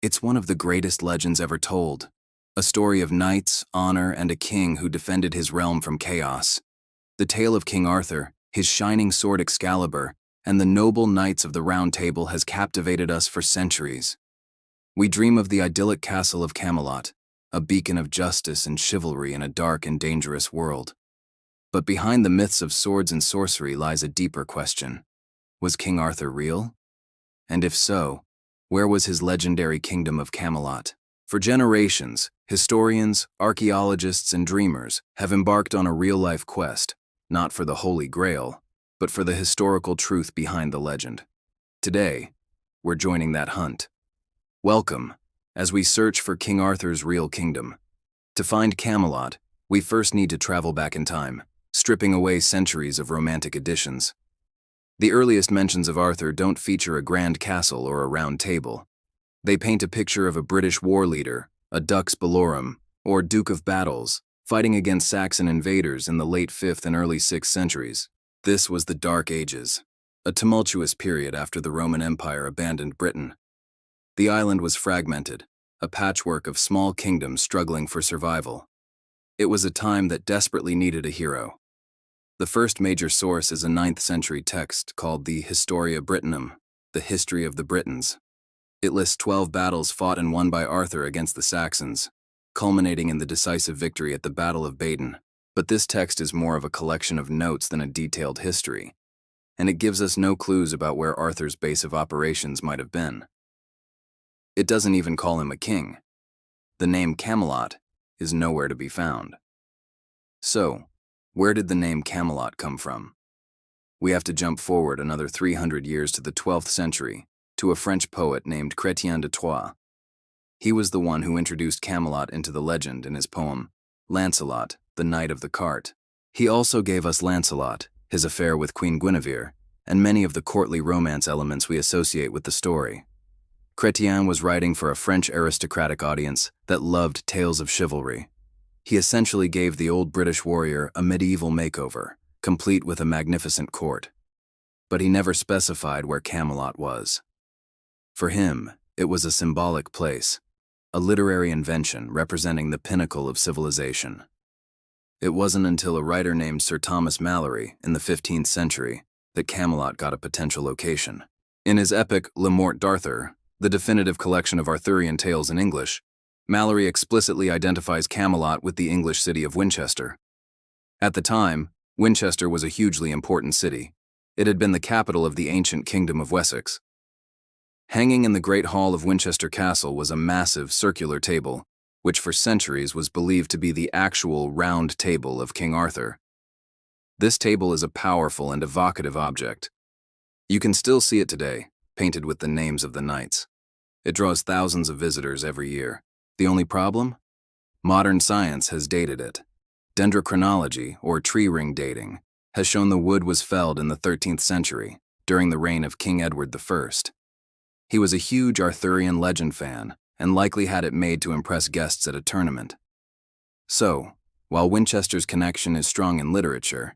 It's one of the greatest legends ever told. A story of knights, honor, and a king who defended his realm from chaos. The tale of King Arthur, his shining sword Excalibur, and the noble knights of the Round Table has captivated us for centuries. We dream of the idyllic castle of Camelot, a beacon of justice and chivalry in a dark and dangerous world. But behind the myths of swords and sorcery lies a deeper question. Was King Arthur real? And if so, where was his legendary kingdom of Camelot? For generations, historians, archaeologists, and dreamers have embarked on a real-life quest, not for the Holy Grail, but for the historical truth behind the legend. Today, we're joining that hunt. Welcome, as we search for King Arthur's real kingdom. To find Camelot, we first need to travel back in time, stripping away centuries of romantic additions. The earliest mentions of Arthur don't feature a grand castle or a round table. They paint a picture of a British war leader, a dux bellorum, or Duke of Battles, fighting against Saxon invaders in the late 5th and early 6th centuries. This was the Dark Ages, a tumultuous period after the Roman Empire abandoned Britain. The island was fragmented, a patchwork of small kingdoms struggling for survival. It was a time that desperately needed a hero. The first major source is a 9th century text called the Historia Brittonum, the History of the Britons. It lists 12 battles fought and won by Arthur against the Saxons, culminating in the decisive victory at the Battle of Badon. But this text is more of a collection of notes than a detailed history, and it gives us no clues about where Arthur's base of operations might have been. It doesn't even call him a king. The name Camelot is nowhere to be found. So, where did the name Camelot come from? We have to jump forward another 300 years to the 12th century, to a French poet named Chrétien de Troyes. He was the one who introduced Camelot into the legend in his poem, Lancelot, the Knight of the Cart. He also gave us Lancelot, his affair with Queen Guinevere, and many of the courtly romance elements we associate with the story. Chrétien was writing for a French aristocratic audience that loved tales of chivalry. He essentially gave the old British warrior a medieval makeover, complete with a magnificent court. But he never specified where Camelot was. For him, it was a symbolic place, a literary invention representing the pinnacle of civilization. It wasn't until a writer named Sir Thomas Malory in the 15th century that Camelot got a potential location. In his epic Le Morte d'Arthur, the definitive collection of Arthurian tales in English, Malory explicitly identifies Camelot with the English city of Winchester. At the time, Winchester was a hugely important city. It had been the capital of the ancient kingdom of Wessex. Hanging in the Great Hall of Winchester Castle was a massive circular table, which for centuries was believed to be the actual round table of King Arthur. This table is a powerful and evocative object. You can still see it today, painted with the names of the knights. It draws thousands of visitors every year. The only problem? Modern science has dated it. Dendrochronology, or tree ring dating, has shown the wood was felled in the 13th century, during the reign of King Edward I. He was a huge Arthurian legend fan, and likely had it made to impress guests at a tournament. So, while Winchester's connection is strong in literature,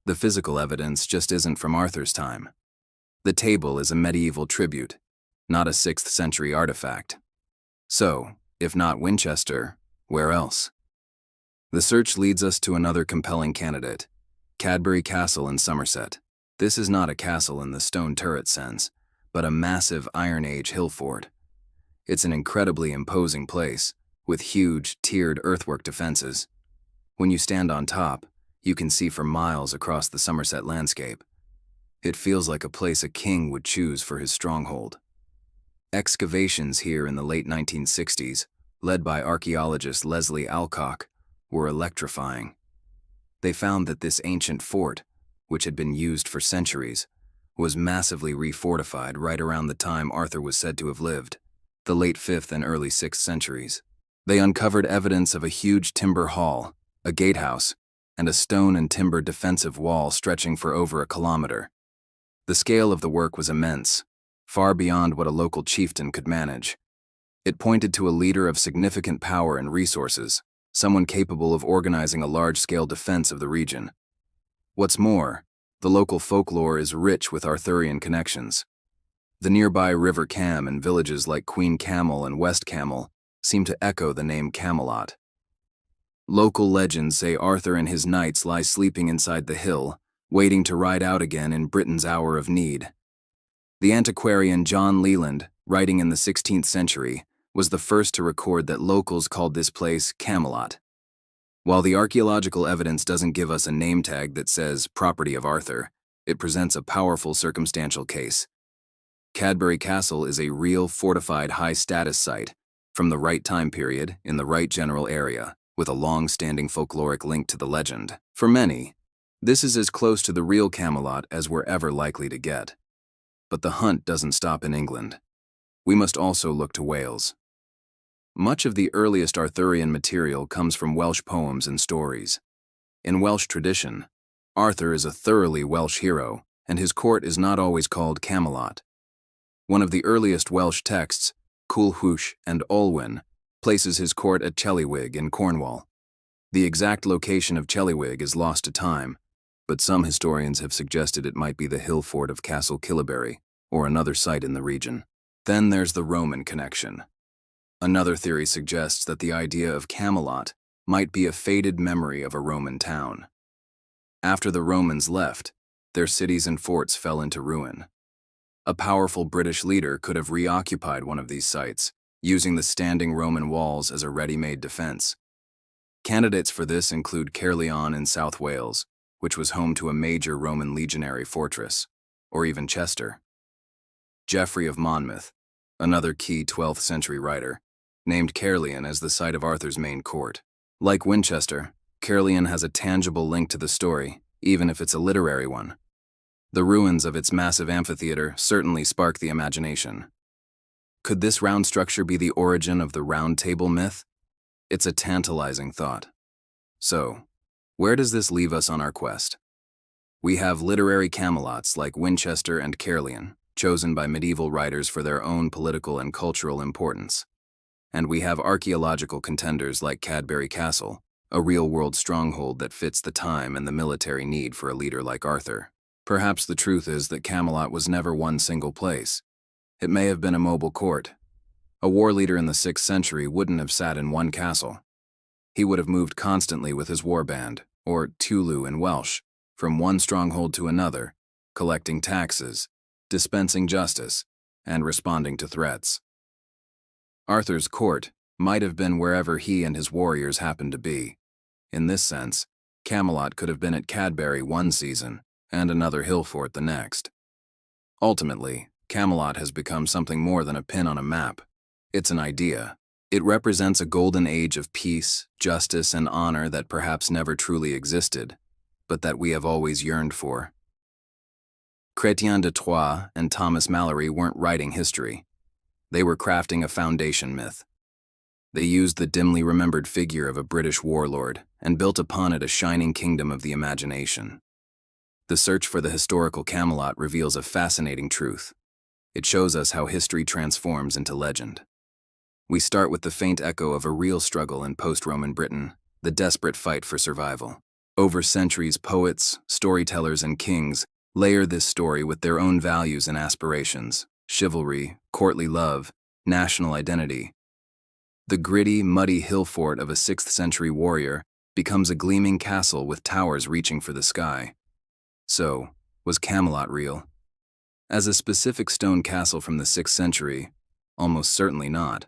the physical evidence just isn't from Arthur's time. The table is a medieval tribute, not a 6th century artifact. So, if not Winchester, where else? The search leads us to another compelling candidate, Cadbury Castle in Somerset. This is not a castle in the stone turret sense, but a massive Iron Age hill fort. It's an incredibly imposing place, with huge, tiered earthwork defenses. When you stand on top, you can see for miles across the Somerset landscape. It feels like a place a king would choose for his stronghold. Excavations here in the late 1960s, led by archaeologist Leslie Alcock, were electrifying. They found that this ancient fort, which had been used for centuries, was massively refortified right around the time Arthur was said to have lived, the late 5th and early 6th centuries. They uncovered evidence of a huge timber hall, a gatehouse, and a stone and timber defensive wall stretching for over a kilometer. The scale of the work was immense, far beyond what a local chieftain could manage. It pointed to a leader of significant power and resources, someone capable of organizing a large-scale defense of the region. What's more, the local folklore is rich with Arthurian connections. The nearby River Cam and villages like Queen Camel and West Camel seem to echo the name Camelot. Local legends say Arthur and his knights lie sleeping inside the hill, waiting to ride out again in Britain's hour of need. The antiquarian John Leland, writing in the 16th century, was the first to record that locals called this place Camelot. While the archaeological evidence doesn't give us a name tag that says property of Arthur, it presents a powerful circumstantial case. Cadbury Castle is a real fortified high-status site from the right time period in the right general area, with a long-standing folkloric link to the legend. For many, this is as close to the real Camelot as we're ever likely to get. But the hunt doesn't stop in England. We must also look to Wales. Much of the earliest Arthurian material comes from Welsh poems and stories. In Welsh tradition, Arthur is a thoroughly Welsh hero, and his court is not always called Camelot. One of the earliest Welsh texts, Culhwch and Olwen, places his court at Chellywig in Cornwall. The exact location of Chellywig is lost to time, but some historians have suggested it might be the hill fort of Castle Killyberry, or another site in the region. Then there's the Roman connection. Another theory suggests that the idea of Camelot might be a faded memory of a Roman town. After the Romans left, their cities and forts fell into ruin. A powerful British leader could have reoccupied one of these sites, using the standing Roman walls as a ready-made defense. Candidates for this include Caerleon in South Wales, which was home to a major Roman legionary fortress, or even Chester. Geoffrey of Monmouth, another key 12th century writer, named Caerleon as the site of Arthur's main court. Like Winchester, Caerleon has a tangible link to the story, even if it's a literary one. The ruins of its massive amphitheater certainly spark the imagination. Could this round structure be the origin of the Round Table myth? It's a tantalizing thought. So, where does this leave us on our quest? We have literary Camelots like Winchester and Caerleon, chosen by medieval writers for their own political and cultural importance. And we have archaeological contenders like Cadbury Castle, a real-world stronghold that fits the time and the military need for a leader like Arthur. Perhaps the truth is that Camelot was never one single place. It may have been a mobile court. A war leader in the 6th century wouldn't have sat in one castle. He would have moved constantly with his warband, or Tulu in Welsh, from one stronghold to another, collecting taxes, dispensing justice, and responding to threats. Arthur's court might have been wherever he and his warriors happened to be. In this sense, Camelot could have been at Cadbury one season, and another hill fort the next. Ultimately, Camelot has become something more than a pin on a map. It's an idea. It represents a golden age of peace, justice, and honor that perhaps never truly existed, but that we have always yearned for. Chrétien de Troyes and Thomas Malory weren't writing history. They were crafting a foundation myth. They used the dimly remembered figure of a British warlord and built upon it a shining kingdom of the imagination. The search for the historical Camelot reveals a fascinating truth. It shows us how history transforms into legend. We start with the faint echo of a real struggle in post-Roman Britain, the desperate fight for survival. Over centuries, poets, storytellers, and kings layer this story with their own values and aspirations: chivalry, courtly love, national identity. The gritty, muddy hill fort of a 6th century warrior becomes a gleaming castle with towers reaching for the sky. So, was Camelot real? As a specific stone castle from the 6th century, almost certainly not.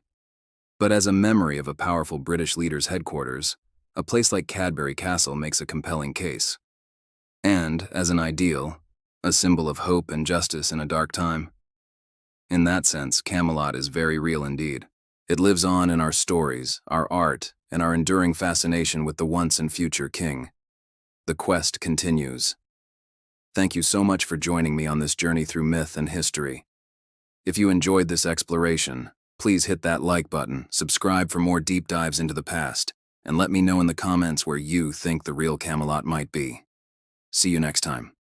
But as a memory of a powerful British leader's headquarters, a place like Cadbury Castle makes a compelling case. And, as an ideal, a symbol of hope and justice in a dark time. In that sense, Camelot is very real indeed. It lives on in our stories, our art, and our enduring fascination with the once and future king. The quest continues. Thank you so much for joining me on this journey through myth and history. If you enjoyed this exploration, please hit that like button, subscribe for more deep dives into the past, and let me know in the comments where you think the real Camelot might be. See you next time.